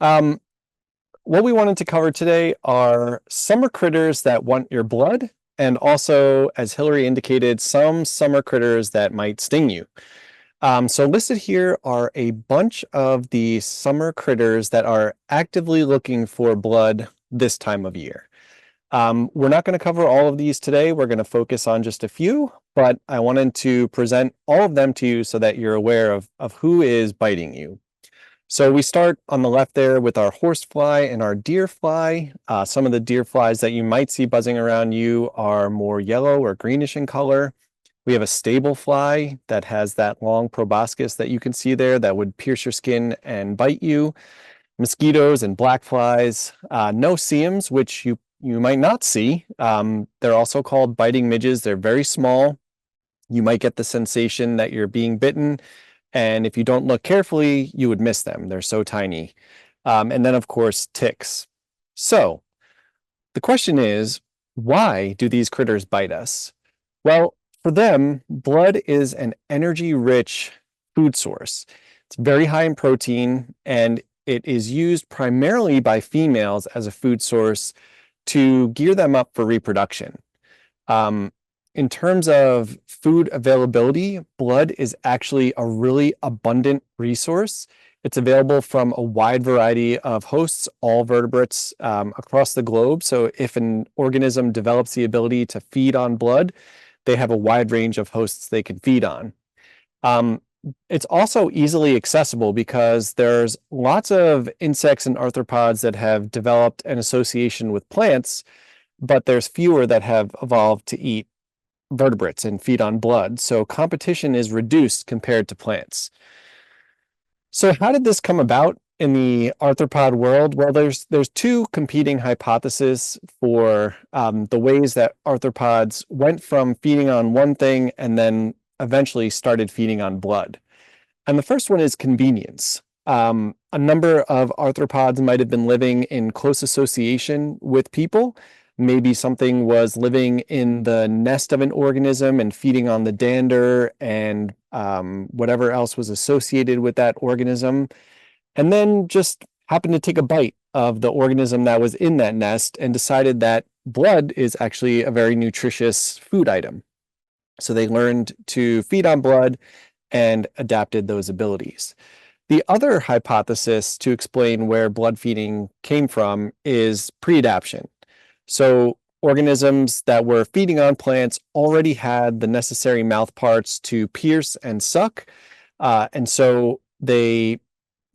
Um, what we wanted to cover today are summer critters that want your blood, and also, as Hillary indicated, some summer critters that might sting you. So listed here are a bunch of the summer critters that are actively looking for blood this time of year. We're not going to cover all of these today. We're going to focus on just a few, but I wanted to present all of them to you so that you're aware of who is biting you. So we start on the left there with our horsefly and our deer fly. Some of the deer flies that you might see buzzing around you are more yellow or greenish in color. We have a stable fly that has that long proboscis that you can see there that would pierce your skin and bite you. Mosquitoes and black flies. No-see-ums, which you might not see. They're also called biting midges. They're very small. You might get the sensation that you're being bitten, and if you don't look carefully, you would miss them. They're so tiny. And then, of course, ticks. So the question is, why do these critters bite us? Well, for them, blood is an energy-rich food source. It's very high in protein, and it is used primarily by females as a food source to gear them up for reproduction. In terms of food availability, blood is actually a really abundant resource. It's available from a wide variety of hosts, all vertebrates across the globe. So if an organism develops the ability to feed on blood, they have a wide range of hosts they can feed on. It's also easily accessible because there's lots of insects and arthropods that have developed an association with plants, but there's fewer that have evolved to eat vertebrates and feed on blood. So competition is reduced compared to plants. So how did this come about in the arthropod world? Well, there's two competing hypotheses for the ways that arthropods went from feeding on one thing and then eventually started feeding on blood. And the first one is convenience. A number of arthropods might have been living in close association with people. Maybe something was living in the nest of an organism and feeding on the dander and whatever else was associated with that organism, and then just happened to take a bite of the organism that was in that nest and decided that blood is actually a very nutritious food item. So they learned to feed on blood and adapted those abilities. The other hypothesis to explain where blood feeding came from is pre-adaptation. So organisms that were feeding on plants already had the necessary mouth parts to pierce and suck. And so they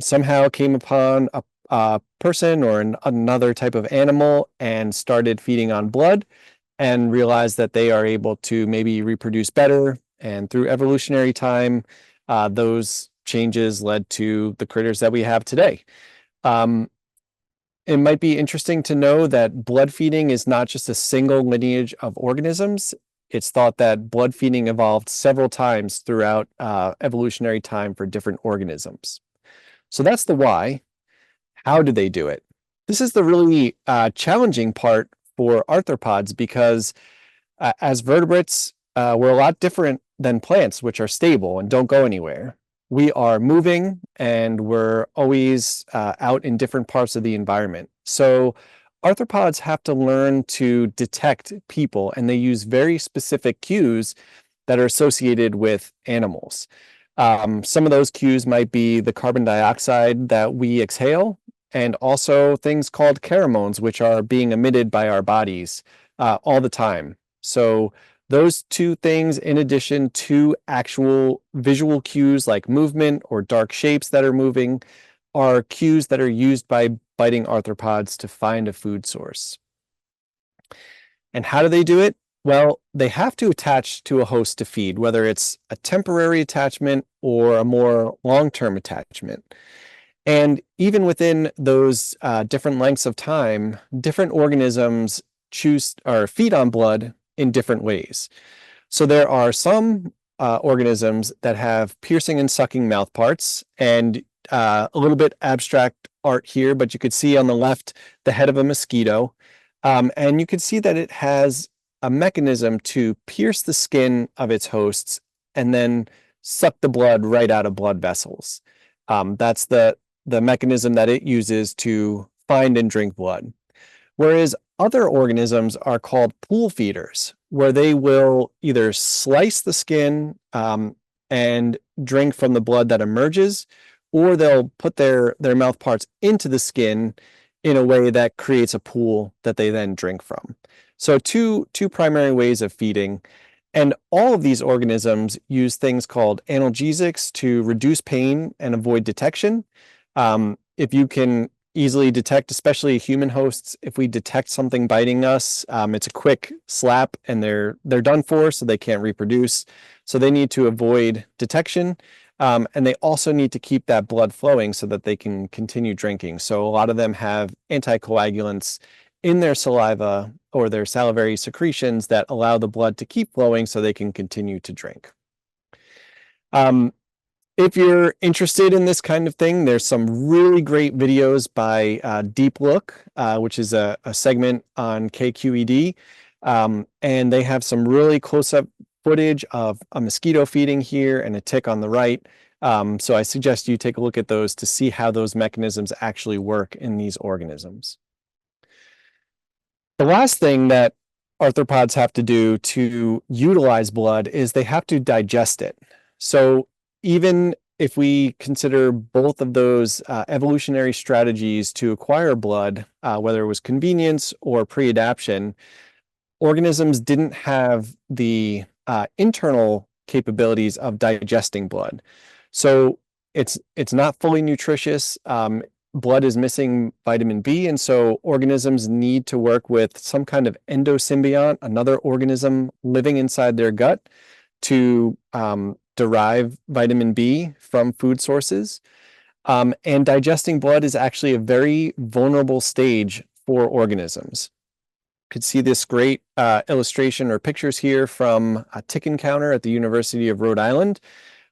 somehow came upon a person or another type of animal and started feeding on blood and realized that they are able to maybe reproduce better. And through evolutionary time, those changes led to the critters that we have today. It might be interesting to know that blood feeding is not just a single lineage of organisms. It's thought that blood feeding evolved several times throughout evolutionary time for different organisms. So that's the why. How do they do it? This is the really challenging part for arthropods because as vertebrates, we're a lot different than plants, which are stable and don't go anywhere. We are moving and we're always out in different parts of the environment. So arthropods have to learn to detect people, and they use very specific cues that are associated with animals. Some of those cues might be the carbon dioxide that we exhale, and also things called pheromones, which are being emitted by our bodies all the time. So those two things, in addition to actual visual cues like movement or dark shapes that are moving, are cues that are used by biting arthropods to find a food source. And how do they do it? Well, they have to attach to a host to feed, whether it's a temporary attachment or a more long-term attachment. And even within those different lengths of time, different organisms choose or feed on blood in different ways. So there are some organisms that have piercing and sucking mouth parts, and a little bit abstract art here, but you could see on the left the head of a mosquito. And you can see that it has a mechanism to pierce the skin of its hosts and then suck the blood right out of blood vessels. That's the the mechanism that it uses to find and drink blood. Whereas other organisms are called pool feeders, where they will either slice the skin and drink from the blood that emerges, or they'll put their mouth parts into the skin in a way that creates a pool that they then drink from. So two primary ways of feeding. And all of these organisms use things called analgesics to reduce pain and avoid detection. If you can easily detect, especially human hosts, if we detect something biting us, it's a quick slap and they're done for, so they can't reproduce. So they need to avoid detection. And they also need to keep that blood flowing so that they can continue drinking. So a lot of them have anticoagulants in their saliva or their salivary secretions that allow the blood to keep flowing so they can continue to drink. If you're interested in this kind of thing, there's some really great videos by Deep Look, which is a segment on KQED. And they have some really close-up footage of a mosquito feeding here and a tick on the right. So I suggest you take a look at those to see how those mechanisms actually work in these organisms. The last thing that arthropods have to do to utilize blood is they have to digest it. So even if we consider both of those evolutionary strategies to acquire blood, whether it was convenience or pre-adaptation, organisms didn't have the internal capabilities of digesting blood. So it's not fully nutritious. Blood is missing vitamin B, and so organisms need to work with some kind of endosymbiont, another organism living inside their gut, to derive vitamin B from food sources. And digesting blood is actually a very vulnerable stage for organisms. You could see this great illustration or pictures here from a tick encounter at the University of Rhode Island,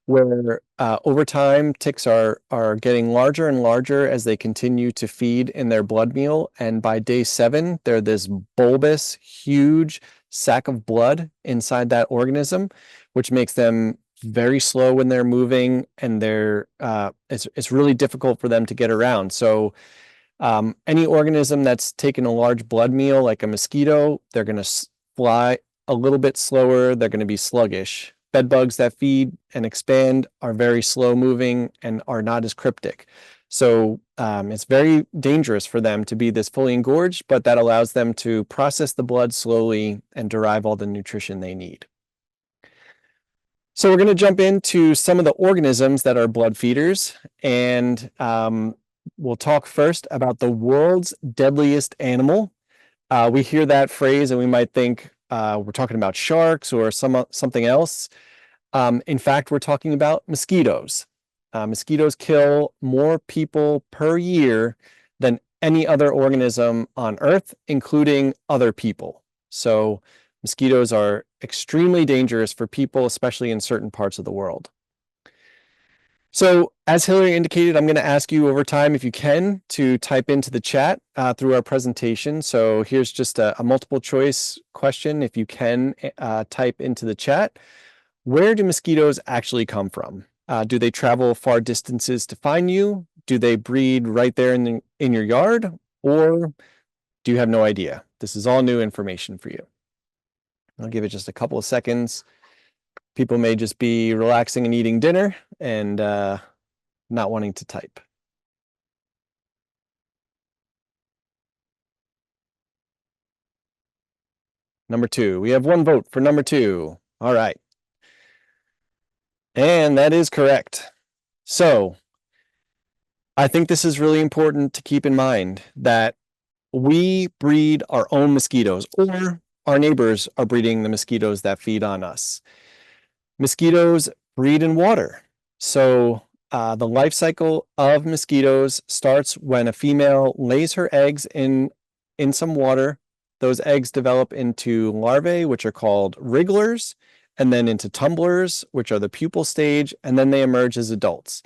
where over time ticks are getting larger and larger as they continue to feed in their blood meal. And by day 7, they're this bulbous, huge sack of blood inside that organism, which makes them very slow when they're moving, and it's really difficult for them to get around. So any organism that's taken a large blood meal, like a mosquito, they're going to fly a little bit slower. They're going to be sluggish. Bed bugs that feed and expand are very slow moving and are not as cryptic. So it's very dangerous for them to be this fully engorged, but that allows them to process the blood slowly and derive all the nutrition they need. So we're going to jump into some of the organisms that are blood feeders, and we'll talk first about the world's deadliest animal. We hear that phrase and we might think we're talking about sharks or something else. In fact, we're talking about mosquitoes. Mosquitoes kill more people per year than any other organism on Earth, including other people. So mosquitoes are extremely dangerous for people, especially in certain parts of the world. So as Hillary indicated, I'm going to ask you over time, if you can, to type into the chat through our presentation. So here's just a multiple choice question. If you can type into the chat, where do mosquitoes actually come from? Do they travel far distances to find you? Do they breed right there in your yard? Or do you have no idea? This is all new information for you. I'll give it just a couple of seconds. People may just be relaxing and eating dinner and not wanting to type. Number 2. We have 1 vote for number 2. All right. And that is correct. So I think this is really important to keep in mind, that we breed our own mosquitoes, or our neighbors are breeding the mosquitoes that feed on us. Mosquitoes breed in water. So the life cycle of mosquitoes starts when a female lays her eggs in some water. Those eggs develop into larvae, which are called wrigglers, and then into tumblers, which are the pupal stage, and then they emerge as adults.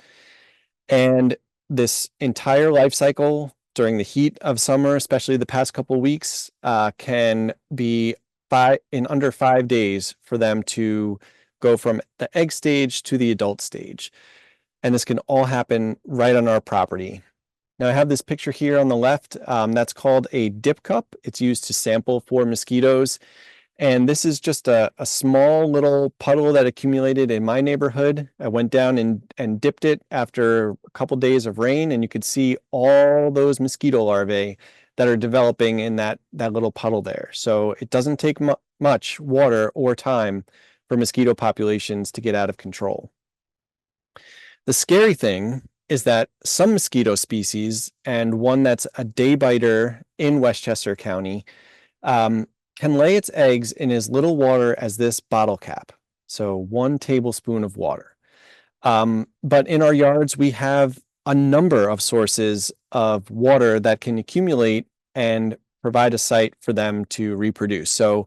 And this entire life cycle during the heat of summer, especially the past couple of weeks, can be in under 5 days for them to go from the egg stage to the adult stage. and this can all happen right on our property. Now I have this picture here on the left. That's called a dip cup. It's used to sample for mosquitoes. And this is just a small little puddle that accumulated in my neighborhood. I went down and dipped it after a couple days of rain, and you could see all those mosquito larvae that are developing in that little puddle there. So it doesn't take much water or time for mosquito populations to get out of control. The scary thing is that some mosquito species, and one that's a day biter in Westchester County, can lay its eggs in as little water as this bottle cap. So 1 tablespoon of water. But in our yards, we have a number of sources of water that can accumulate and provide a site for them to reproduce. So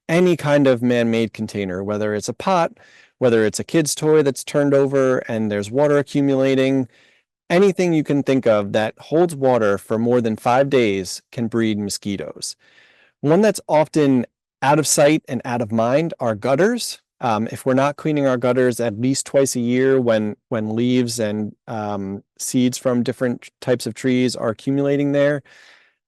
any kind of man-made container, whether it's a pot, whether it's a kid's toy that's turned over and there's water accumulating, anything you can think of that holds water for more than 5 days can breed mosquitoes. One that's often out of sight and out of mind are gutters. If we're not cleaning our gutters at least twice a year when leaves and seeds from different types of trees are accumulating there,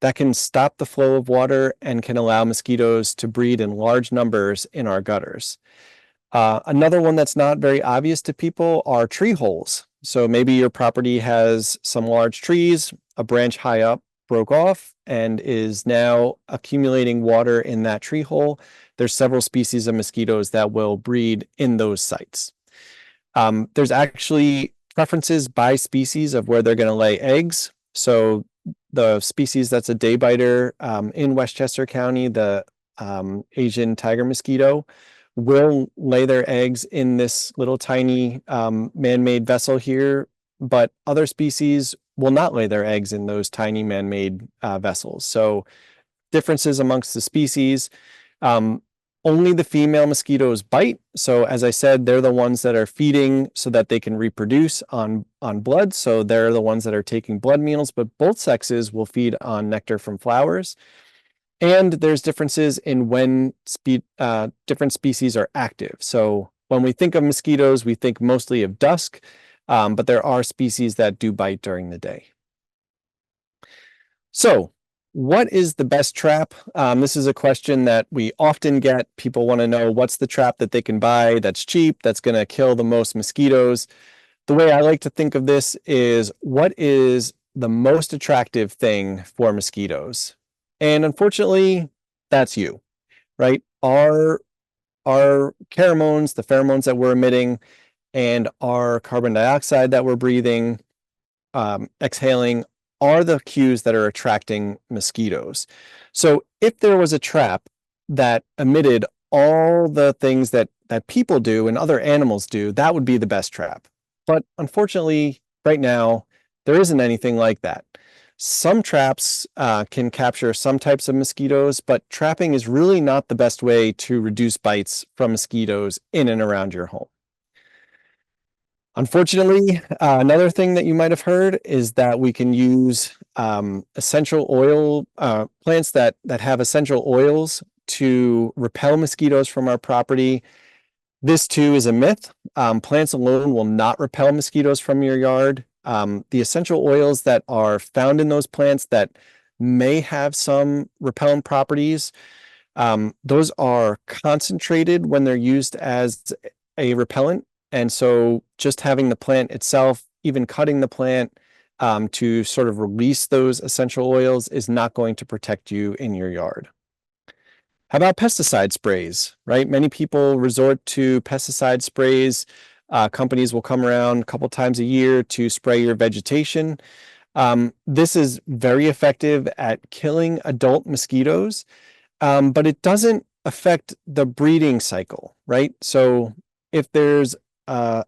that can stop the flow of water and can allow mosquitoes to breed in large numbers in our gutters. Another one that's not very obvious to people are tree holes. So maybe your property has some large trees, a branch high up broke off and is now accumulating water in that tree hole. There's several species of mosquitoes that will breed in those sites. There's actually preferences by species of where they're going to lay eggs. So the species that's a day biter in Westchester County, the Asian tiger mosquito, will lay their eggs in this little tiny man-made vessel here, but other species will not lay their eggs in those tiny man-made vessels. So differences amongst the species. Only the female mosquitoes bite. So as I said, they're the ones that are feeding so that they can reproduce on blood. So they're the ones that are taking blood meals, but both sexes will feed on nectar from flowers. And there's differences in when different species are active. So when we think of mosquitoes, we think mostly of dusk, but there are species that do bite during the day. So what is the best trap? This is a question that we often get. People want to know what's the trap that they can buy that's cheap, that's going to kill the most mosquitoes. The way I like to think of this is, what is the most attractive thing for mosquitoes? And unfortunately, that's you, right? Our pheromones, the pheromones that we're emitting, and our carbon dioxide that we're breathing, exhaling, are the cues that are attracting mosquitoes. So if there was a trap that emitted all the things that people do and other animals do, that would be the best trap. But unfortunately, right now, there isn't anything like that. Some traps can capture some types of mosquitoes, but trapping is really not the best way to reduce bites from mosquitoes in and around your home. Unfortunately, another thing that you might have heard is that we can use essential oil plants that have essential oils to repel mosquitoes from our property. This too is a myth. Plants alone will not repel mosquitoes from your yard. The essential oils that are found in those plants that may have some repellent properties, those are concentrated when they're used as a repellent. And so just having the plant itself, even cutting the plant to sort of release those essential oils, is not going to protect you in your yard. How about pesticide sprays, right? Many people resort to pesticide sprays. Companies will come around a couple times a year to spray your vegetation. This is very effective at killing adult mosquitoes, but it doesn't affect the breeding cycle, right? So if there's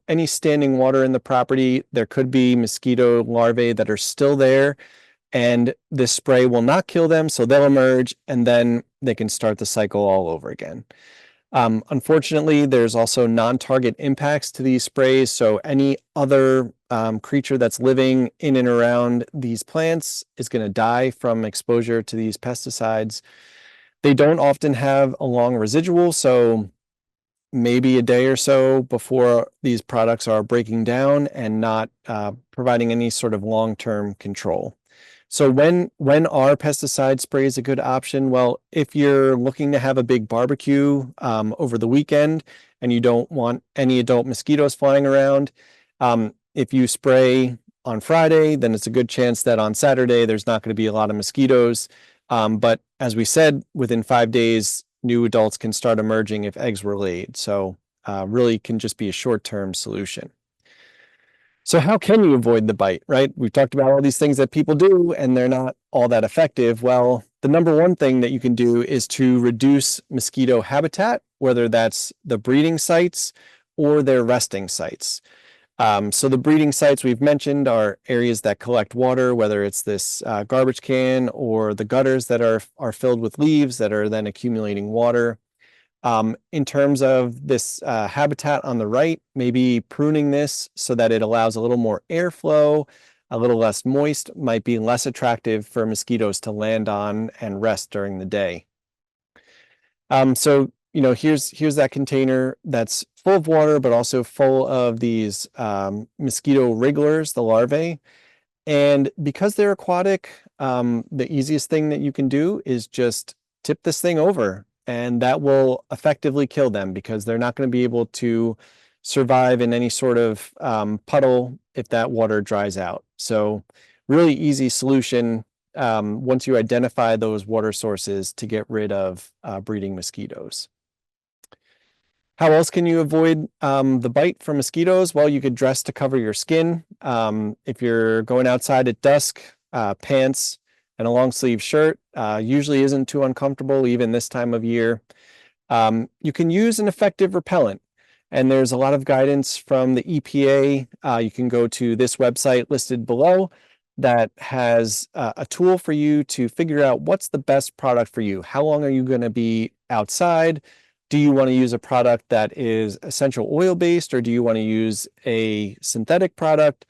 any standing water in the property, there could be mosquito larvae that are still there, and this spray will not kill them, so they'll emerge, and then they can start the cycle all over again. Unfortunately, there's also non-target impacts to these sprays, so any other creature that's living in and around these plants is going to die from exposure to these pesticides. They don't often have a long residual, so maybe a day or so before these products are breaking down and not providing any sort of long-term control. So when are pesticide sprays a good option? Well, if you're looking to have a big barbecue over the weekend and you don't want any adult mosquitoes flying around, if you spray on Friday, then it's a good chance that on Saturday there's not going to be a lot of mosquitoes. But as we said, within 5 days, new adults can start emerging if eggs were laid. So really can just be a short-term solution. So how can you avoid the bite, right? We've talked about all these things that people do and they're not all that effective. Well, the number one thing that you can do is to reduce mosquito habitat, whether that's the breeding sites or their resting sites. So the breeding sites we've mentioned are areas that collect water, whether it's this garbage can or the gutters that are filled with leaves that are then accumulating water. In terms of this habitat on the right, maybe pruning this so that it allows a little more airflow, a little less moist, might be less attractive for mosquitoes to land on and rest during the day. So, here's that container that's full of water, but also full of these mosquito wrigglers, the larvae. And because they're aquatic, the easiest thing that you can do is just tip this thing over, and that will effectively kill them because they're not going to be able to survive in any sort of puddle if that water dries out. So really easy solution once you identify those water sources to get rid of breeding mosquitoes. How else can you avoid the bite from mosquitoes? Well, you could dress to cover your skin. If you're going outside at dusk, pants and a long sleeve shirt usually isn't too uncomfortable even this time of year. You can use an effective repellent, and there's a lot of guidance from the EPA. You can go to this website listed below that has a tool for you to figure out what's the best product for you. How long are you going to be outside? Do you want to use a product that is essential oil based, or do you want to use a synthetic product?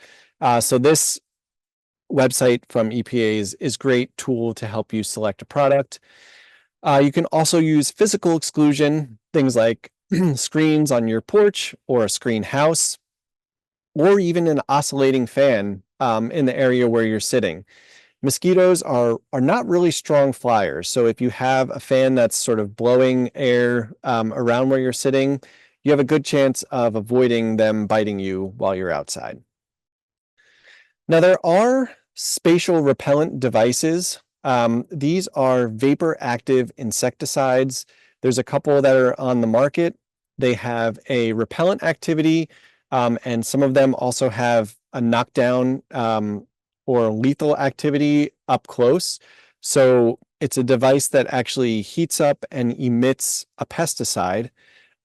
So this website from EPA is great tool to help you select a product. You can also use physical exclusion, things like screens on your porch or a screen house, or even an oscillating fan in the area where you're sitting. Mosquitoes are not really strong flyers. So if you have a fan that's sort of blowing air around where you're sitting, you have a good chance of avoiding them biting you while you're outside. Now, there are spatial repellent devices. These are vapor active insecticides. There's a couple that are on the market. They have a repellent activity, and some of them also have a knockdown or lethal activity up close. So it's a device that actually heats up and emits a pesticide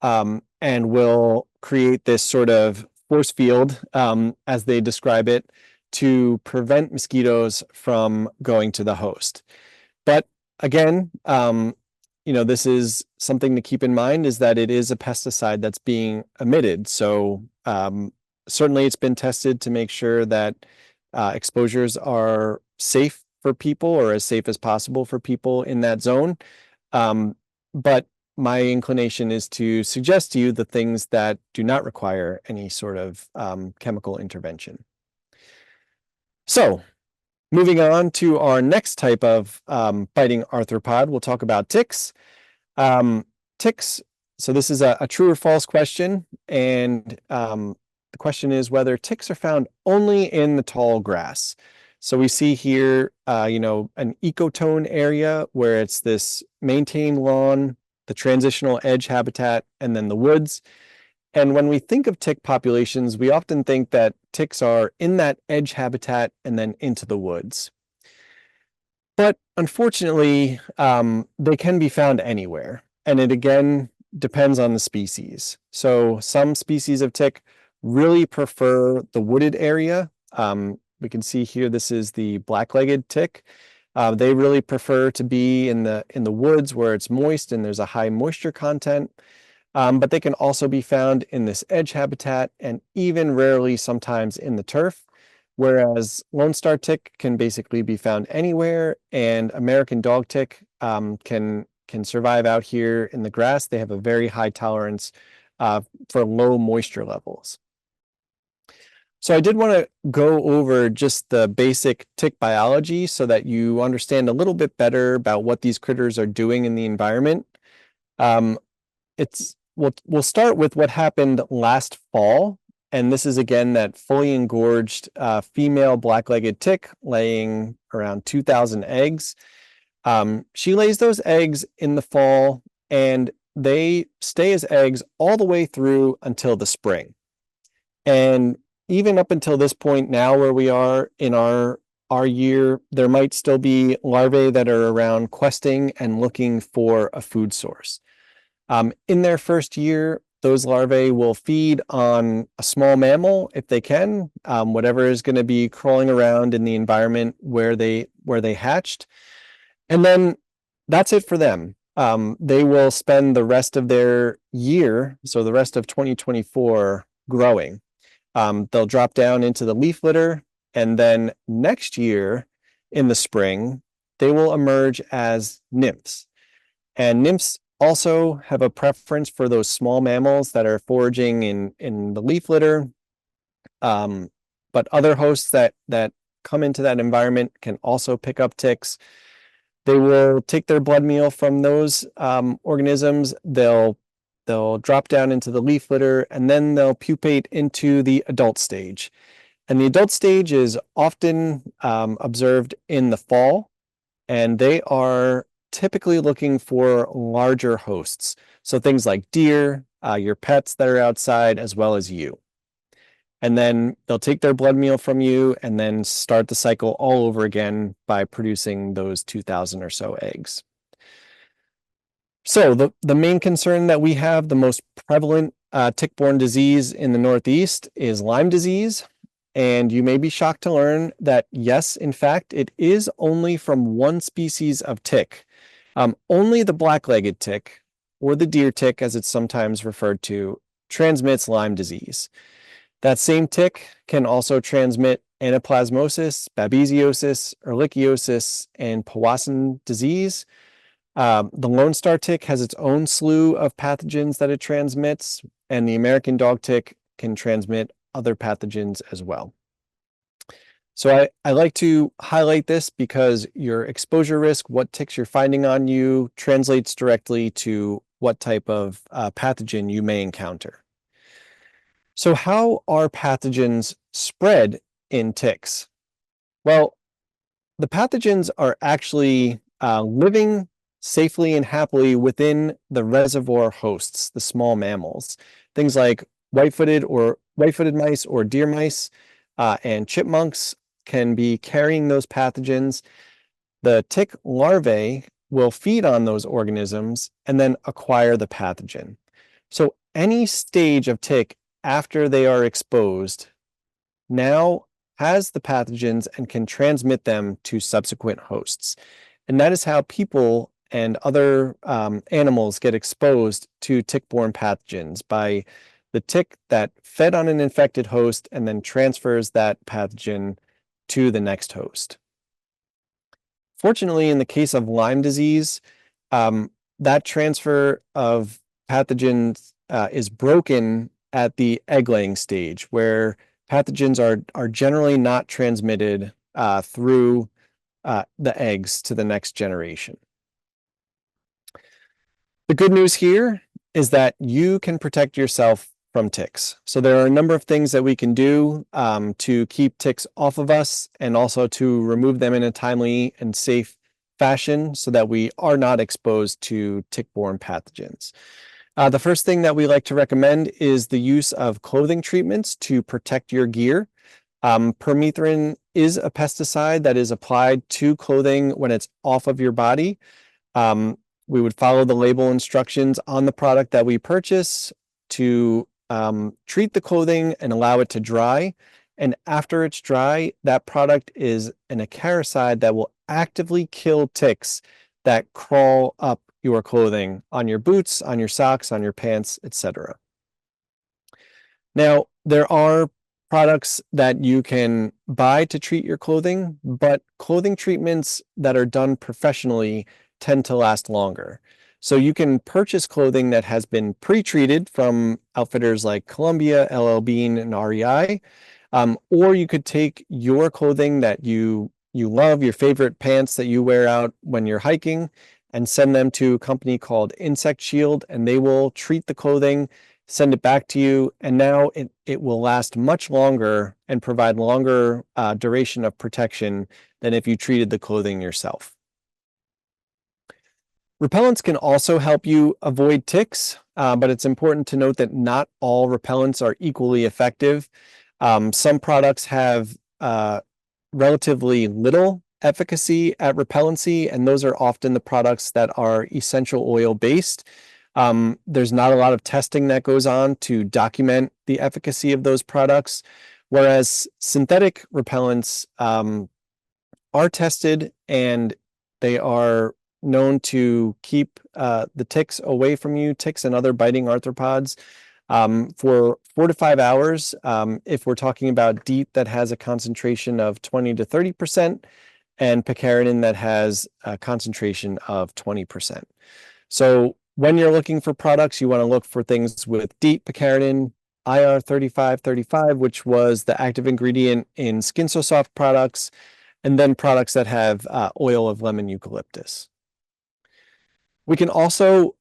and will create this sort of force field, as they describe it, to prevent mosquitoes from going to the host. But again, this is something to keep in mind, is that it is a pesticide that's being emitted. So certainly it's been tested to make sure that exposures are safe for people, or as safe as possible for people in that zone. But my inclination is to suggest to you the things that do not require any sort of chemical intervention. So moving on to our next type of biting arthropod, we'll talk about ticks. Ticks, so this is a true or false question, and the question is whether ticks are found only in the tall grass. So we see here, an ecotone area where it's this maintained lawn, the transitional edge habitat, and then the woods. And when we think of tick populations, we often think that ticks are in that edge habitat and then into the woods. But unfortunately, they can be found anywhere. And it again depends on the species. So some species of tick really prefer the wooded area. We can see here, this is the black-legged tick. They really prefer to be in the woods where it's moist and there's a high moisture content. But they can also be found in this edge habitat and even rarely sometimes in the turf, whereas Lone Star tick can basically be found anywhere, and American dog tick can survive out here in the grass. They have a very high tolerance for low moisture levels. So I did want to go over just the basic tick biology so that you understand a little bit better about what these critters are doing in the environment. We'll start with what happened last fall. And this is again that fully engorged female black-legged tick laying around 2,000 eggs. She lays those eggs in the fall, and they stay as eggs all the way through until the spring. And even up until this point now where we are in our year, there might still be larvae that are around questing and looking for a food source. In their first year, those larvae will feed on a small mammal if they can, whatever is going to be crawling around in the environment where they hatched. And then that's it for them. They will spend the rest of their year, so the rest of 2024, growing. They'll drop down into the leaf litter, and then next year in the spring, they will emerge as nymphs. And nymphs also have a preference for those small mammals that are foraging in the leaf litter. But other hosts that come into that environment can also pick up ticks. They will take their blood meal from those organisms. They'll drop down into the leaf litter, and then they'll pupate into the adult stage. And the adult stage is often observed in the fall, and they are typically looking for larger hosts. So things like deer, your pets that are outside, as well as you. And then they'll take their blood meal from you and then start the cycle all over again by producing those 2,000 or so eggs. So the main concern that we have, the most prevalent tick-borne disease in the Northeast, is Lyme disease. And you may be shocked to learn that, yes, in fact, it is only from one species of tick. Only the black-legged tick, or the deer tick as it's sometimes referred to, transmits Lyme disease. That same tick can also transmit anaplasmosis, babesiosis, ehrlichiosis, and Powassan disease. The Lone Star tick has its own slew of pathogens that it transmits, and the American dog tick can transmit other pathogens as well. So I like to highlight this because your exposure risk, what ticks you're finding on you, translates directly to what type of pathogen you may encounter. So how are pathogens spread in ticks? Well, the pathogens are actually living safely and happily within the reservoir hosts, the small mammals. Things like white-footed mice or deer mice and chipmunks can be carrying those pathogens. The tick larvae will feed on those organisms and then acquire the pathogen. So any stage of tick after they are exposed now has the pathogens and can transmit them to subsequent hosts. And that is how people and other animals get exposed to tick-borne pathogens, by the tick that fed on an infected host and then transfers that pathogen to the next host. Fortunately, in the case of Lyme disease, that transfer of pathogens is broken at the egg-laying stage, where pathogens are generally not transmitted through the eggs to the next generation. The good news here is that you can protect yourself from ticks. So there are a number of things that we can do to keep ticks off of us, and also to remove them in a timely and safe fashion so that we are not exposed to tick-borne pathogens. The first thing that we like to recommend is the use of clothing treatments to protect your gear. Permethrin is a pesticide that is applied to clothing when it's off of your body. We would follow the label instructions on the product that we purchase to treat the clothing and allow it to dry. And after it's dry, that product is an acaricide that will actively kill ticks that crawl up your clothing, on your boots, on your socks, on your pants, etc. Now, there are products that you can buy to treat your clothing, but clothing treatments that are done professionally tend to last longer. So you can purchase clothing that has been pre-treated from outfitters like Columbia, LL Bean, and REI. Or you could take your clothing that you love, your favorite pants that you wear out when you're hiking, and send them to a company called Insect Shield, and they will treat the clothing, send it back to you, and now it will last much longer and provide longer duration of protection than if you treated the clothing yourself. Repellents can also help you avoid ticks, but it's important to note that not all repellents are equally effective. Some products have relatively little efficacy at repellency, and those are often the products that are essential oil based. There's not a lot of testing that goes on to document the efficacy of those products, whereas synthetic repellents are tested and they are known to keep the ticks away from you, ticks and other biting arthropods, for 4 to 5 hours. If we're talking about DEET that has a concentration of 20 to 30%, and picaridin that has a concentration of 20%. So when you're looking for products, you want to look for things with DEET, picaridin, IR 3535, which was the active ingredient in Skin So Soft products, and then products that have oil of lemon eucalyptus. We can also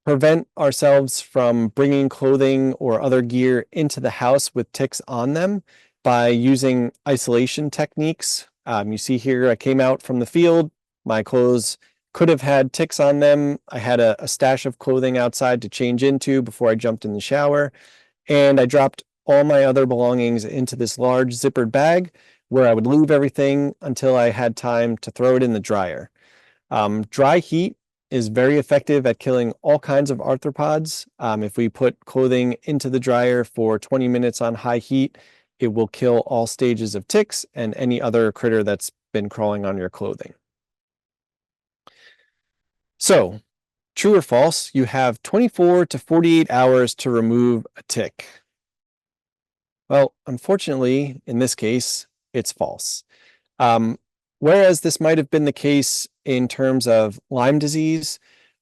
prevent ourselves from bringing clothing or other gear into the house with ticks on them by using isolation techniques. You see here, I came out from the field. My clothes could have had ticks on them. I had a stash of clothing outside to change into before I jumped in the shower. And I dropped all my other belongings into this large zippered bag where I would leave everything until I had time to throw it in the dryer. Dry heat is very effective at killing all kinds of arthropods. If we put clothing into the dryer for 20 minutes on high heat, it will kill all stages of ticks and any other critter that's been crawling on your clothing. So, true or false, you have 24 to 48 hours to remove a tick. Well, unfortunately, in this case, it's false. Whereas this might have been the case in terms of Lyme disease,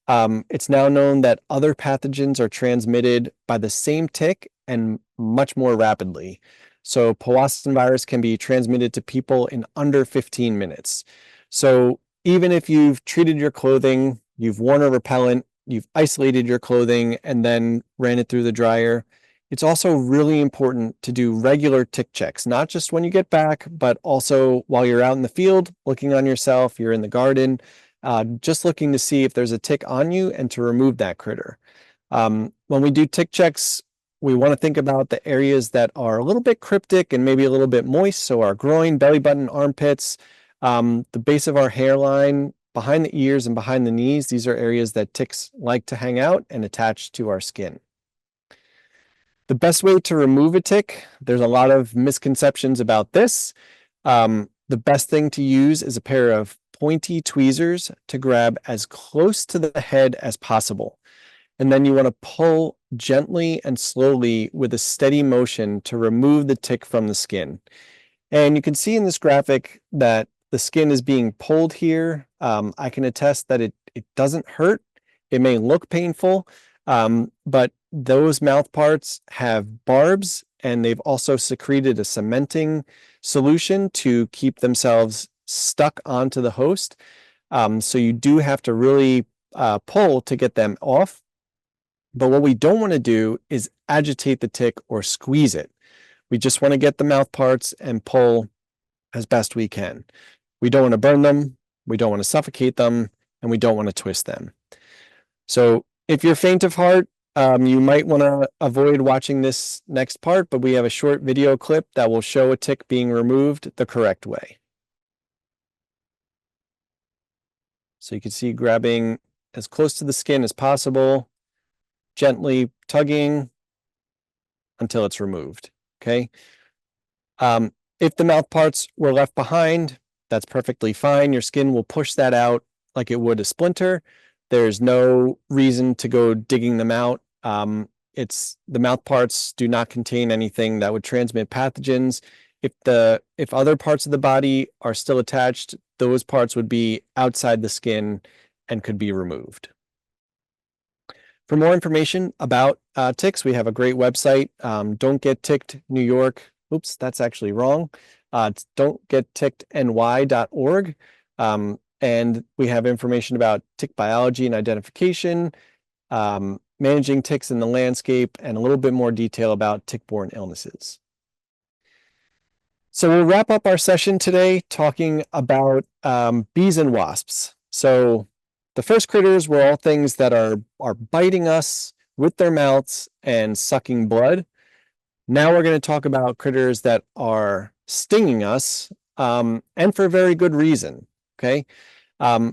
it's now known that other pathogens are transmitted by the same tick and much more rapidly. So Powassan virus can be transmitted to people in under 15 minutes. So even if you've treated your clothing, you've worn a repellent, you've isolated your clothing, and then ran it through the dryer, it's also really important to do regular tick checks, not just when you get back, but also while you're out in the field, looking on yourself, you're in the garden, just looking to see if there's a tick on you and to remove that critter. When we do tick checks, we want to think about the areas that are a little bit cryptic and maybe a little bit moist. So our groin, belly button, armpits, the base of our hairline, behind the ears and behind the knees. These are areas that ticks like to hang out and attach to our skin. The best way to remove a tick, there's a lot of misconceptions about this. The best thing to use is a pair of pointy tweezers to grab as close to the head as possible. And then you want to pull gently and slowly with a steady motion to remove the tick from the skin. And you can see in this graphic that the skin is being pulled here. I can attest that it doesn't hurt. It may look painful, but those mouth parts have barbs, and they've also secreted a cementing solution to keep themselves stuck onto the host. So you do have to really pull to get them off. But what we don't want to do is agitate the tick or squeeze it. We just want to get the mouth parts and pull as best we can. We don't want to burn them, we don't want to suffocate them, and we don't want to twist them. So if you're faint of heart, you might want to avoid watching this next part, but we have a short video clip that will show a tick being removed the correct way. So you can see grabbing as close to the skin as possible, gently tugging until it's removed, okay? If the mouth parts were left behind, that's perfectly fine. Your skin will push that out like it would a splinter. There's no reason to go digging them out. The mouth parts do not contain anything that would transmit pathogens. If other parts of the body are still attached, those parts would be outside the skin and could be removed. For more information about ticks, we have a great website, Don't Get Ticked New York. Oops, that's actually wrong. It's don'tgettickedny.org. And we have information about tick biology and identification, managing ticks in the landscape, and a little bit more detail about tick-borne illnesses. So we'll wrap up our session today talking about bees and wasps. So the first critters were all things that are biting us with their mouths and sucking blood. Now we're going to talk about critters that are stinging us, and for very good reason, okay?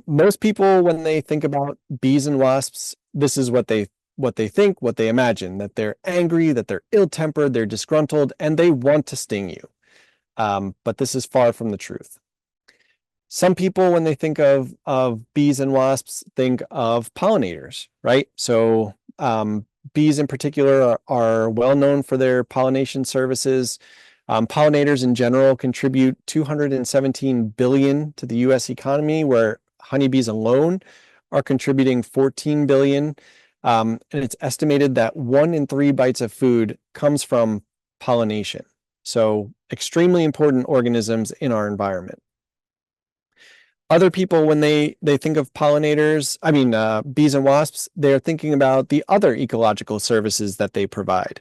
Most people, when they think about bees and wasps, this is what they think, what they imagine, that they're angry, that they're ill-tempered, they're disgruntled, and they want to sting you. But this is far from the truth. Some people, when they think of bees and wasps, think of pollinators, right? So bees in particular are well known for their pollination services. Pollinators in general contribute 217 billion to the US economy, where honeybees alone are contributing 14 billion. And it's estimated that 1 in 3 bites of food comes from pollination. So extremely important organisms in our environment. Other people, when they think of pollinators, bees and wasps, they're thinking about the other ecological services that they provide.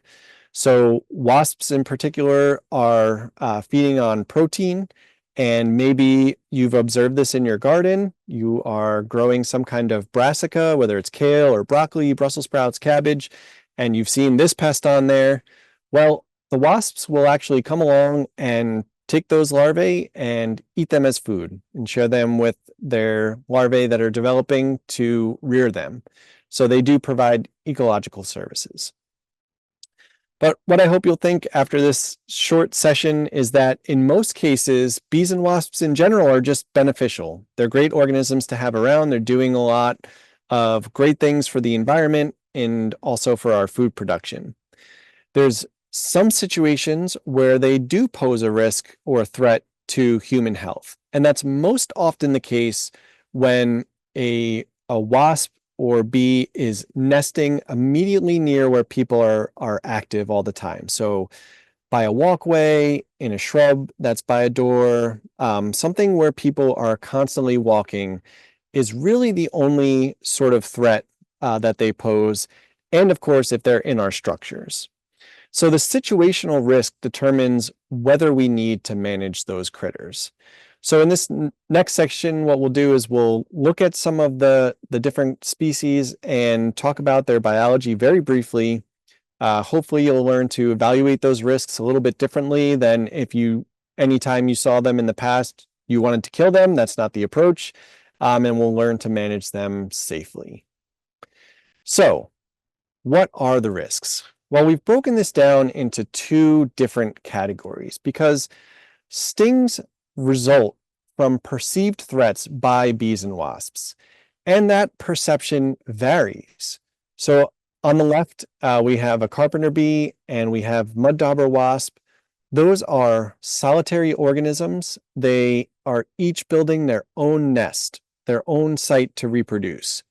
So wasps in particular are feeding on protein, and maybe you've observed this in your garden. You are growing some kind of brassica, whether it's kale or broccoli, Brussels sprouts, cabbage, and you've seen this pest on there. Well, the wasps will actually come along and take those larvae and eat them as food and share them with their larvae that are developing to rear them. So they do provide ecological services. But what I hope you'll think after this short session is that in most cases, bees and wasps in general are just beneficial. They're great organisms to have around. They're doing a lot of great things for the environment and also for our food production. There's some situations where they do pose a risk or a threat to human health. And that's most often the case when a wasp or bee is nesting immediately near where people are active all the time. So by a walkway, in a shrub that's by a door, something where people are constantly walking is really the only sort of threat that they pose. And of course, if they're in our structures. So the situational risk determines whether we need to manage those critters. So in this next section, what we'll do is we'll look at some of the different species and talk about their biology very briefly. Hopefully you'll learn to evaluate those risks a little bit differently than if anytime you saw them in the past, you wanted to kill them. That's not the approach. And we'll learn to manage them safely. So what are the risks? Well, we've broken this down into 2 different categories because stings result from perceived threats by bees and wasps, and that perception varies. So on the left, we have a carpenter bee and we have mud dauber wasp. Those are solitary organisms. They are each building their own nest, their own site to reproduce.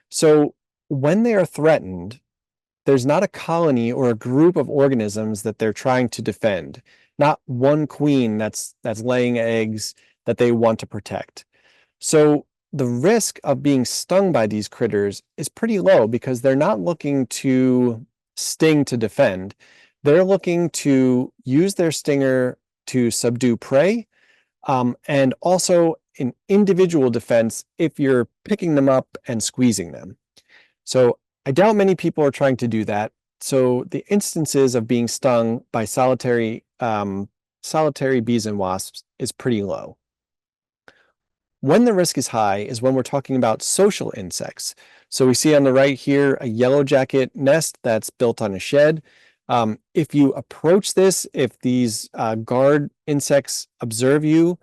So when they are threatened, there's not a colony or a group of organisms that they're trying to defend, not one queen that's laying eggs that they want to protect. So the risk of being stung by these critters is pretty low because they're not looking to sting to defend. They're looking to use their stinger to subdue prey, and also in individual defense if you're picking them up and squeezing them. So I doubt many people are trying to do that. So the instances of being stung by solitary bees and wasps is pretty low. When the risk is high is when we're talking about social insects. So we see on the right here a yellow jacket nest that's built on a shed. If you approach this, if these guard insects observe you,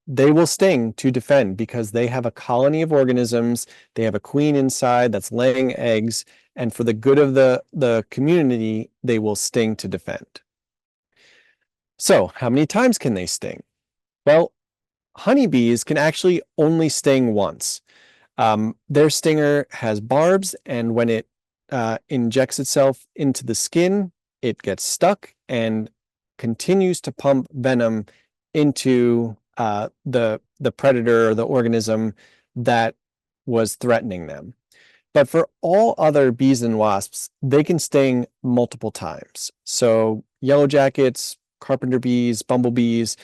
they will sting to defend because they have a colony of organisms. They have a queen inside that's laying eggs, and for the good of the community, they will sting to defend. So how many times can they sting? Well, honeybees can actually only sting once. Their stinger has barbs, and when it injects itself into the skin, it gets stuck and continues to pump venom into the predator or the organism that was threatening them. But for all other bees and wasps, they can sting multiple times. So yellow jackets, carpenter bees, bumblebees,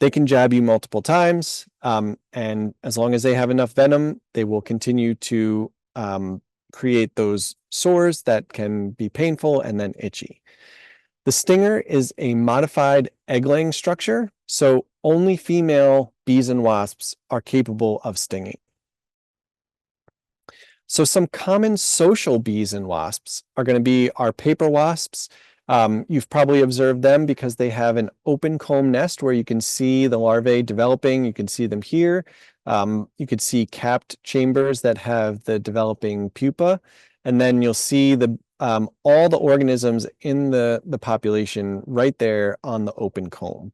they can jab you multiple times. And as long as they have enough venom, they will continue to create those sores that can be painful and then itchy. The stinger is a modified egg-laying structure, so only female bees and wasps are capable of stinging. So some common social bees and wasps are going to be our paper wasps. You've probably observed them because they have an open comb nest where you can see the larvae developing. You can see them here. You could see capped chambers that have the developing pupa. And then you'll see all the organisms in the population right there on the open comb.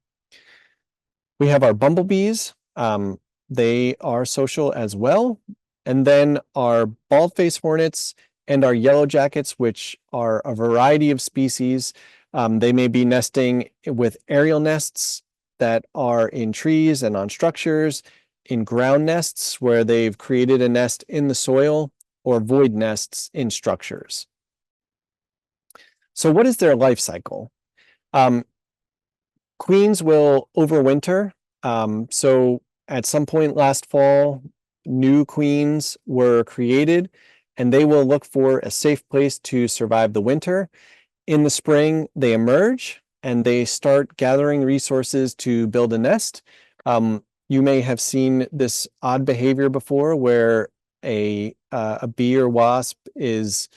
We have our bumblebees. They are social as well. And then our bald-faced hornets and our yellow jackets, which are a variety of species. They may be nesting with aerial nests that are in trees and on structures, in ground nests where they've created a nest in the soil, or void nests in structures. So what is their life cycle? Queens will overwinter. So at some point last fall, new queens were created, and they will look for a safe place to survive the winter. In the spring, they emerge and they start gathering resources to build a nest. You may have seen this odd behavior before where a bee or wasp is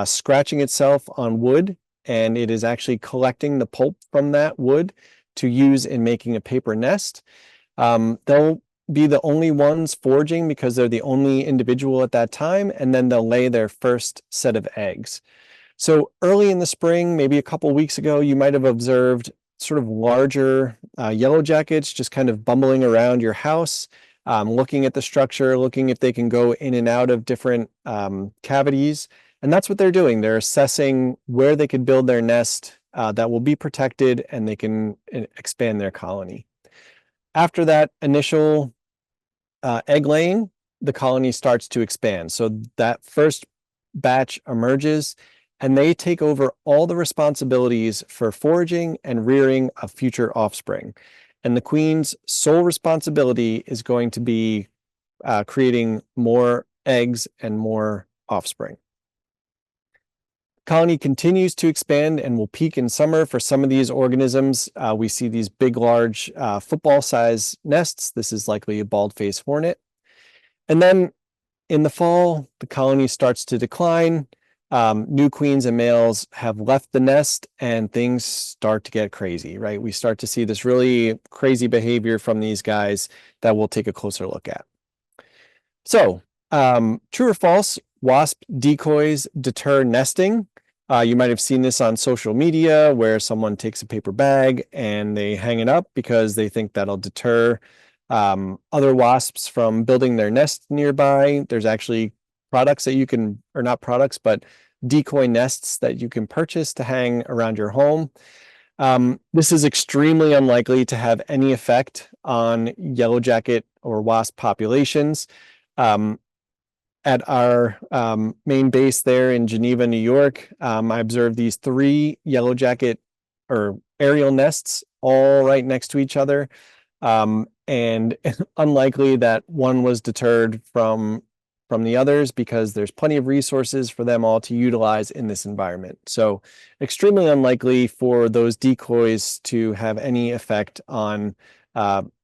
scratching itself on wood, and it is actually collecting the pulp from that wood to use in making a paper nest. They'll be the only ones foraging because they're the only individual at that time, and then they'll lay their first set of eggs. So early in the spring, maybe a couple weeks ago, you might have observed sort of larger yellow jackets just kind of bumbling around your house, looking at the structure, looking if they can go in and out of different cavities. And that's what they're doing. They're assessing where they could build their nest that will be protected, and they can expand their colony. After that initial egg laying, the colony starts to expand. So that first batch emerges, and they take over all the responsibilities for foraging and rearing of future offspring. And the queen's sole responsibility is going to be creating more eggs and more offspring. Colony continues to expand and will peak in summer. For some of these organisms, we see these big, large football-sized nests. This is likely a bald-faced hornet. And then in the fall, the colony starts to decline. New queens and males have left the nest, and things start to get crazy, right? We start to see this really crazy behavior from these guys that we'll take a closer look at. So, true or false, wasp decoys deter nesting. You might have seen this on social media where someone takes a paper bag and they hang it up because they think that'll deter other wasps from building their nest nearby. There's actually products that you can, or not products, but decoy nests that you can purchase to hang around your home. This is extremely unlikely to have any effect on yellow jacket or wasp populations. At our main base there in Geneva, New York, I observed these 3 yellow jacket or aerial nests all right next to each other. And unlikely that one was deterred from the others because there's plenty of resources for them all to utilize in this environment. So extremely unlikely for those decoys to have any effect on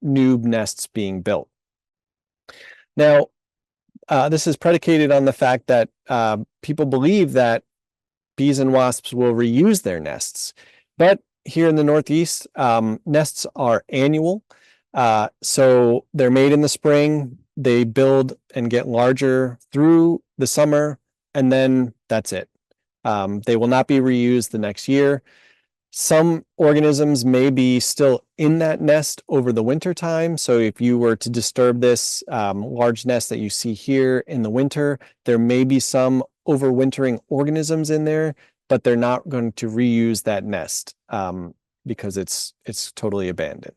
new nests being built. Now, this is predicated on the fact that people believe that bees and wasps will reuse their nests. But here in the Northeast, nests are annual. So they're made in the spring, they build and get larger through the summer, and then that's it. They will not be reused the next year. Some organisms may be still in that nest over the winter time. So if you were to disturb this large nest that you see here in the winter, there may be some overwintering organisms in there, but they're not going to reuse that nest because it's totally abandoned.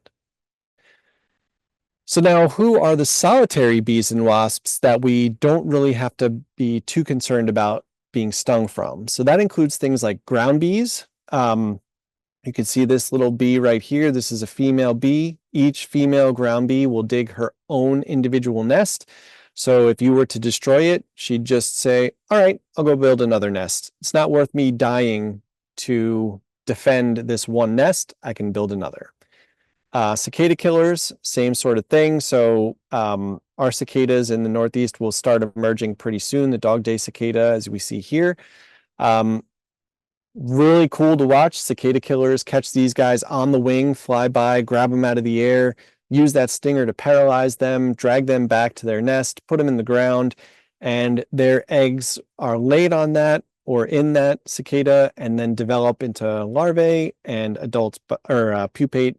So now, who are the solitary bees and wasps that we don't really have to be too concerned about being stung from? So that includes things like ground bees. You can see this little bee right here. This is a female bee. Each female ground bee will dig her own individual nest. So if you were to destroy it, she'd just say, all right, I'll go build another nest. It's not worth me dying to defend this one nest. I can build another. Cicada killers, same sort of thing. So our cicadas in the Northeast will start emerging pretty soon. The dog day cicada, as we see here. Really cool to watch. Cicada killers catch these guys on the wing, fly by, grab them out of the air, use that stinger to paralyze them, drag them back to their nest, put them in the ground, and their eggs are laid on that or in that cicada and then develop into larvae and adults or pupate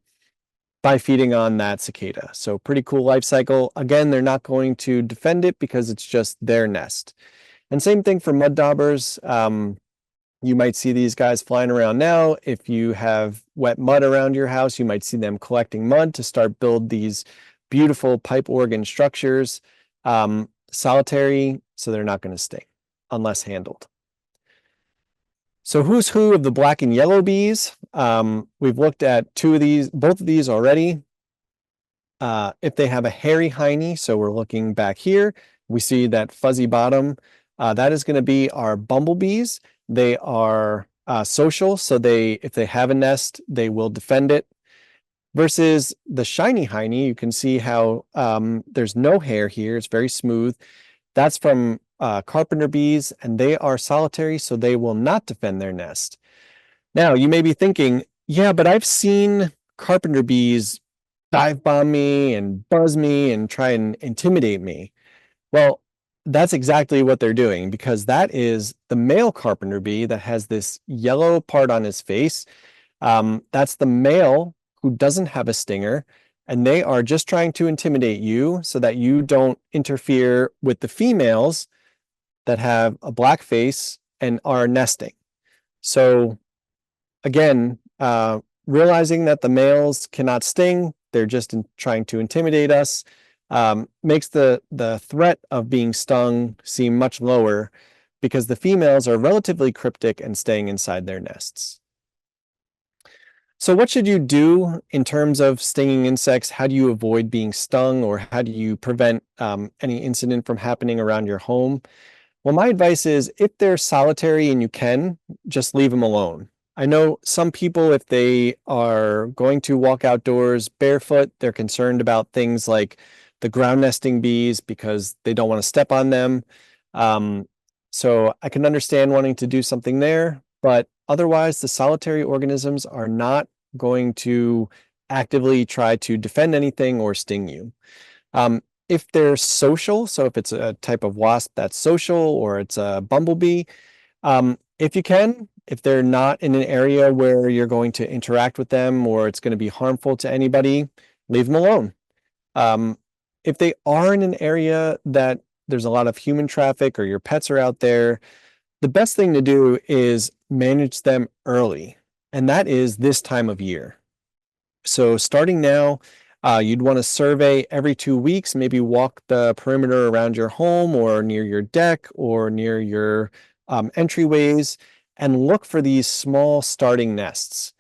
by feeding on that cicada. So pretty cool life cycle. Again, they're not going to defend it because it's just their nest. And same thing for mud daubers. You might see these guys flying around now. If you have wet mud around your house, you might see them collecting mud to start build these beautiful pipe organ structures. Solitary, so they're not going to sting unless handled. So who's who of the black and yellow bees? We've looked at both of these already. If they have a hairy hiney, so we're looking back here, we see that fuzzy bottom. That is going to be our bumblebees. They are social, so if they have a nest, they will defend it. Versus the shiny hiney, you can see how there's no hair here. It's very smooth. That's from carpenter bees, and they are solitary, so they will not defend their nest. Now, you may be thinking, yeah, but I've seen carpenter bees dive bomb me and buzz me and try and intimidate me. Well, that's exactly what they're doing, because that is the male carpenter bee that has this yellow part on his face. That's the male who doesn't have a stinger, and they are just trying to intimidate you so that you don't interfere with the females that have a black face and are nesting. So again, realizing that the males cannot sting, they're just trying to intimidate us, makes the threat of being stung seem much lower because the females are relatively cryptic and staying inside their nests. So what should you do in terms of stinging insects? How do you avoid being stung, or how do you prevent any incident from happening around your home? Well, my advice is if they're solitary and you can, just leave them alone. I know some people, if they are going to walk outdoors barefoot, they're concerned about things like the ground nesting bees because they don't want to step on them. So I can understand wanting to do something there, but otherwise the solitary organisms are not going to actively try to defend anything or sting you. If they're social, so if it's a type of wasp that's social or it's a bumblebee, if you can, if they're not in an area where you're going to interact with them or it's going to be harmful to anybody, leave them alone. If they are in an area that there's a lot of human traffic or your pets are out there, the best thing to do is manage them early, and that is this time of year. So starting now, you'd want to survey every 2 weeks, maybe walk the perimeter around your home or near your deck or near your entryways and look for these small starting nests.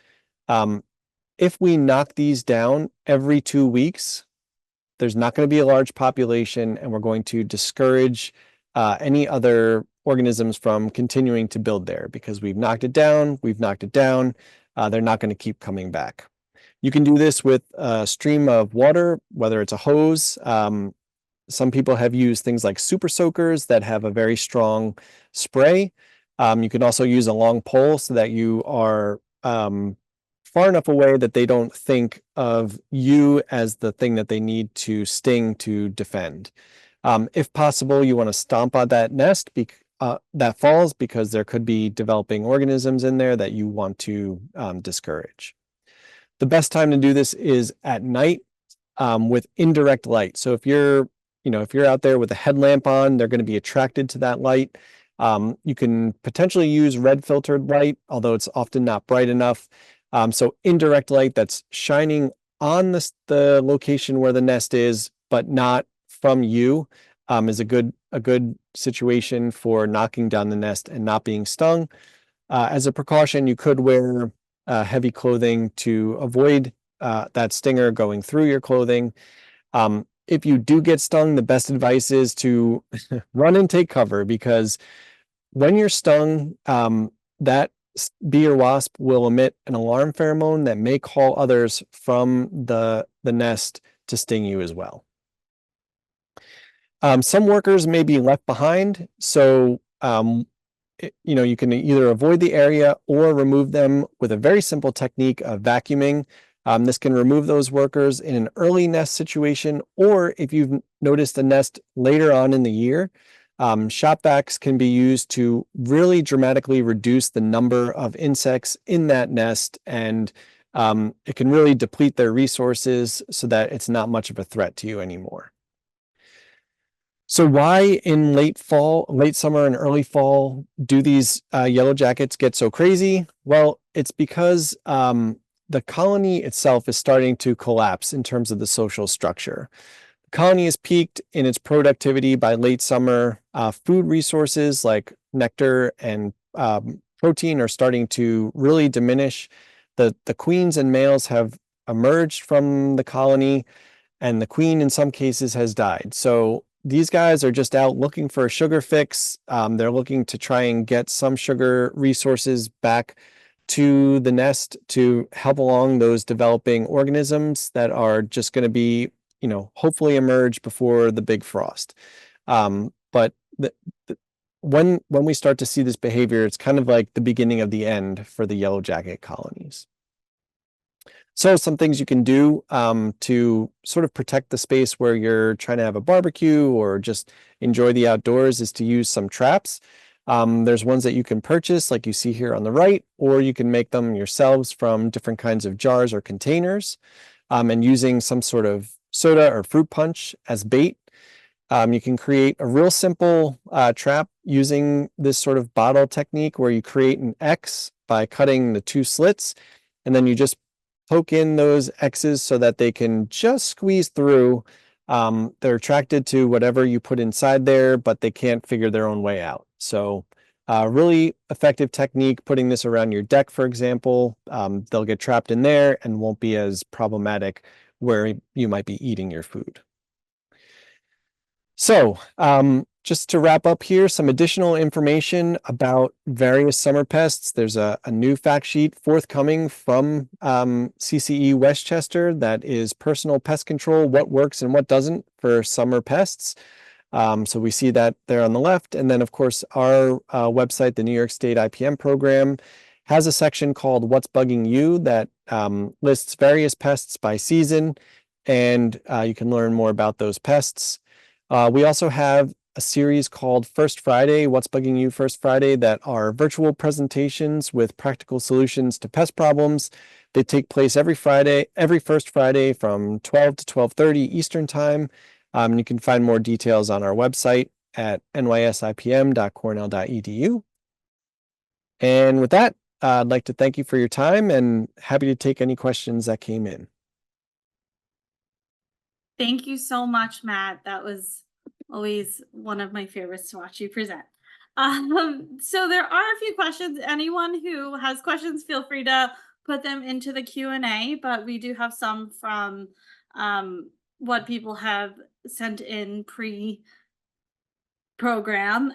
If we knock these down every 2 weeks, there's not going to be a large population, and we're going to discourage any other organisms from continuing to build there because we've knocked it down, they're not going to keep coming back. You can do this with a stream of water, whether it's a hose. Some people have used things like super soakers that have a very strong spray. You can also use a long pole so that you are far enough away that they don't think of you as the thing that they need to sting to defend. If possible, you want to stomp on that nest that falls because there could be developing organisms in there that you want to discourage. The best time to do this is at night with indirect light. So if you're out there with a headlamp on, they're going to be attracted to that light. You can potentially use red filtered light, although it's often not bright enough. So indirect light that's shining on the location where the nest is, but not from you, is a good situation for knocking down the nest and not being stung. As a precaution, you could wear heavy clothing to avoid that stinger going through your clothing. If you do get stung, the best advice is to run and take cover, because when you're stung, that bee or wasp will emit an alarm pheromone that may call others from the nest to sting you as well. Some workers may be left behind, so you can either avoid the area or remove them with a very simple technique of vacuuming. This can remove those workers in an early nest situation, or if you've noticed a nest later on in the year, shop vacs can be used to really dramatically reduce the number of insects in that nest, and it can really deplete their resources so that it's not much of a threat to you anymore. So why in late summer and early fall do these yellow jackets get so crazy? Well, it's because the colony itself is starting to collapse in terms of the social structure. The colony has peaked in its productivity by late summer. Food resources like nectar and protein are starting to really diminish. The queens and males have emerged from the colony, and the queen in some cases has died. So these guys are just out looking for a sugar fix. They're looking to try and get some sugar resources back to the nest to help along those developing organisms that are just going to be, hopefully emerge before the big frost. But when we start to see this behavior, it's kind of like the beginning of the end for the yellow jacket colonies. So some things you can do to sort of protect the space where you're trying to have a barbecue or just enjoy the outdoors is to use some traps. There's ones that you can purchase, like you see here on the right, or you can make them yourselves from different kinds of jars or containers, and using some sort of soda or fruit punch as bait. You can create a real simple trap using this sort of bottle technique where you create an X by cutting the two slits, and then you just poke in those X's so that they can just squeeze through. They're attracted to whatever you put inside there, but they can't figure their own way out. So really effective technique, putting this around your deck, for example. They'll get trapped in there and won't be as problematic where you might be eating your food. So just to wrap up here, some additional information about various summer pests. There's a new fact sheet forthcoming from CCE Westchester that is personal pest control, what works and what doesn't for summer pests. So we see that there on the left. And then, of course, our website, the New York State IPM program, has a section called What's Bugging You that lists various pests by season, and you can learn more about those pests. We also have a series called First Friday, What's Bugging You First Friday, that are virtual presentations with practical solutions to pest problems. They take place every first Friday from 12 to 12:30 Eastern Time. You can find more details on our website at nysipm.cornell.edu. And with that, I'd like to thank you for your time and happy to take any questions that came in. Thank you so much, Matt. That was always one of my favorites to watch you present. So there are a few questions. Anyone who has questions, feel free to put them into the Q&A, but we do have some from what people have sent in pre-program.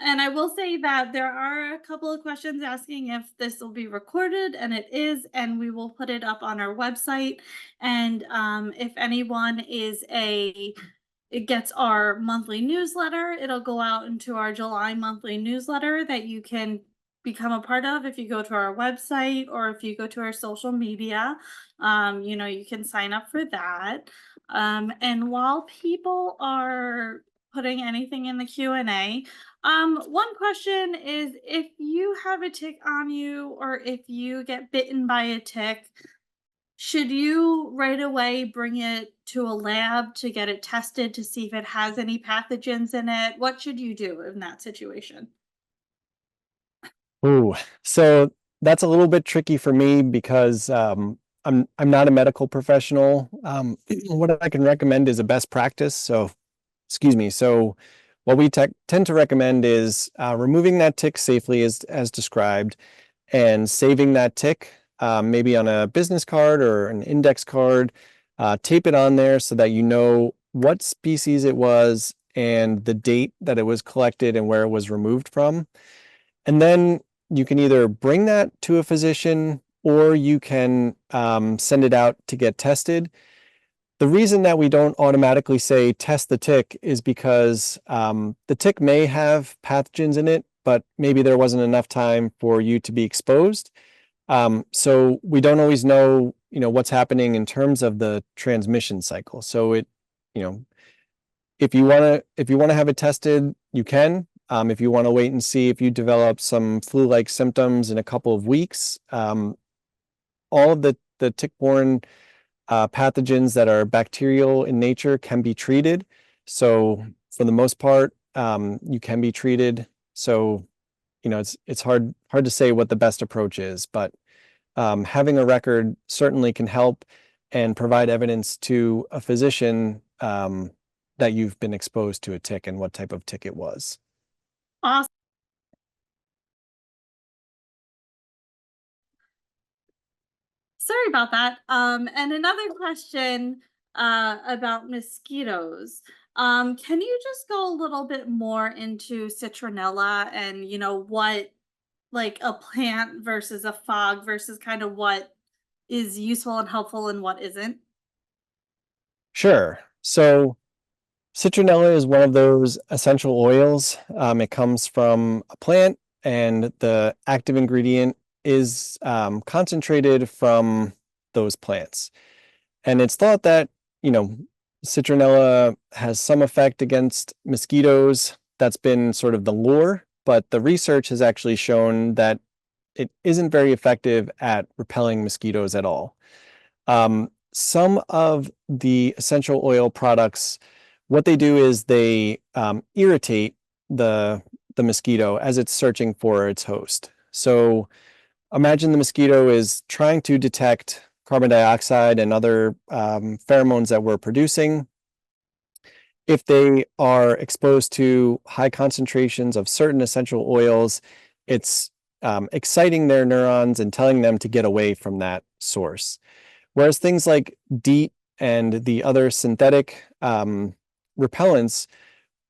And I will say that there are a couple of questions asking if this will be recorded, and it is, and we will put it up on our website. And if anyone it gets our monthly newsletter, it'll go out into our July monthly newsletter that you can become a part of if you go to our website or if you go to our social media. You can sign up for that. And while people are putting anything in the Q&A. One question is, if you have a tick on you or if you get bitten by a tick, should you right away bring it to a lab to get it tested to see if it has any pathogens in it? What should you do in that situation? Ooh, so that's a little bit tricky for me because I'm not a medical professional. What I can recommend is a best practice. So, excuse me. So, what we tend to recommend is removing that tick safely as described, and saving that tick maybe on a business card or an index card. Tape it on there so that you know what species it was and the date that it was collected and where it was removed from. And then you can either bring that to a physician or you can send it out to get tested. The reason that we don't automatically say test the tick is because the tick may have pathogens in it, but maybe there wasn't enough time for you to be exposed. So we don't always know, what's happening in terms of the transmission cycle. So you know, if you want to have it tested, you can. If you want to wait and see if you develop some flu-like symptoms in a couple of weeks, all of the tick-borne pathogens that are bacterial in nature can be treated. So for the most part, you can be treated. So, it's hard to say what the best approach is, but having a record certainly can help and provide evidence to a physician that you've been exposed to a tick and what type of tick it was. Awesome. Sorry about that. And another question about mosquitoes. Can you just go a little bit more into citronella and what like a plant versus a fog versus kind of what is useful and helpful and what isn't? Sure. So citronella is one of those essential oils. It comes from a plant, and the active ingredient is concentrated from those plants. And it's thought that, you know, citronella has some effect against mosquitoes. That's been sort of the lure, but the research has actually shown that it isn't very effective at repelling mosquitoes at all. Some of the essential oil products, what they do is they irritate the mosquito as it's searching for its host. So imagine the mosquito is trying to detect carbon dioxide and other pheromones that we're producing. If they are exposed to high concentrations of certain essential oils, it's exciting their neurons and telling them to get away from that source. Whereas things like DEET and the other synthetic repellents,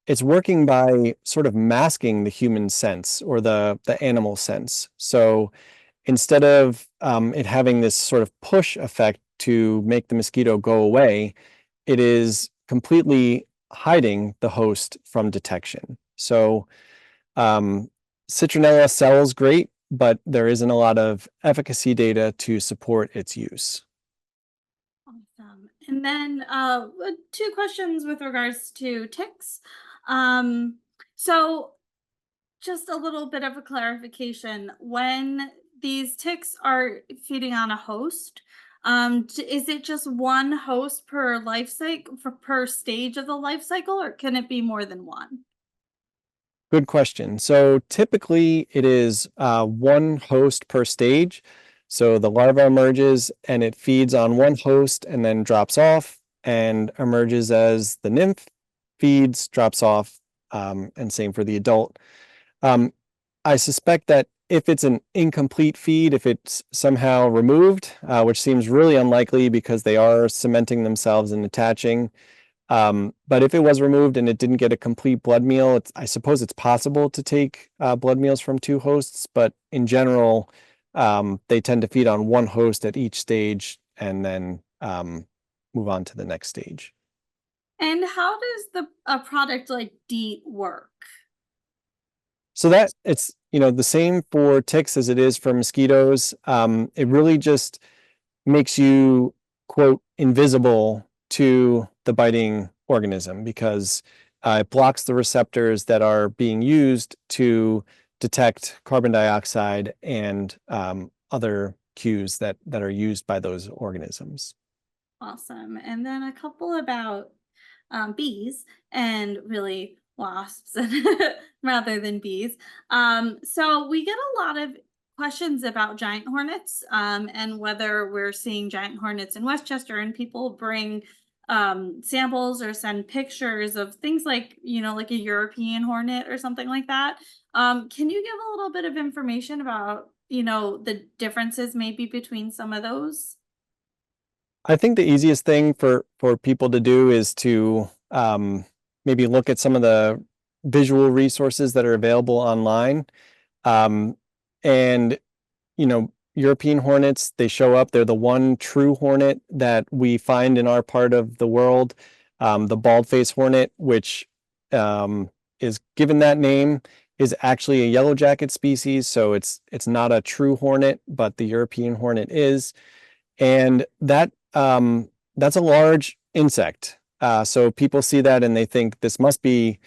it's working by sort of masking the human sense or the animal sense. So instead of it having this sort of push effect to make the mosquito go away, it is completely hiding the host from detection. So citronella sells great, but there isn't a lot of efficacy data to support its use. Awesome. And then two questions with regards to ticks. Um, so just a little bit of a clarification. When these ticks are feeding on a host, is it just one host per life cycle for per stage of the life cycle, or can it be more than one? Good question. So typically it is one host per stage. So the larva emerges and it feeds on one host and then drops off and emerges as the nymph, feeds, drops off, and same for the adult. Um, I suspect that if it's an incomplete feed, if it's somehow removed, which seems really unlikely because they are cementing themselves and attaching, but if it was removed and it didn't get a complete blood meal, I suppose it's possible to take blood meals from two hosts, but in general, they tend to feed on one host at each stage and then move on to the next stage. And how does the a product like DEET work? So that it's the same for ticks as it is for mosquitoes. It really just makes you, quote, invisible to the biting organism because It blocks the receptors that are being used to detect carbon dioxide and other cues that are used by those organisms. Awesome. And then a couple about bees and really wasps rather than bees. So we get a lot of questions about giant hornets and whether we're seeing giant hornets in Westchester, and people bring samples or send pictures of things like, like a European hornet or something like that. Can you give a little bit of information about, the differences maybe between some of those? I think the easiest thing for people to do is to maybe look at some of the visual resources that are available online. Um, and European hornets, they show up. They're the one true hornet that we find in our part of the world. The bald-faced hornet, which is given that name, is actually a yellow jacket species. So it's not a true hornet, but the European hornet is. And that's a large insect. So people see that and they think this must be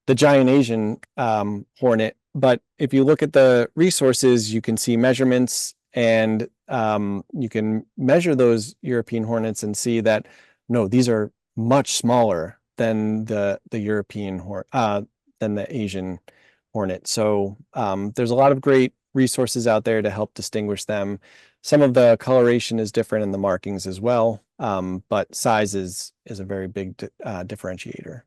the giant Asian hornet. But if you look at the resources, you can see measurements, and you can measure those European hornets and see that no, these are much smaller than the than the Asian hornet. So there's a lot of great resources out there to help distinguish them. Some of the coloration is different in the markings as well, but size is a very big differentiator.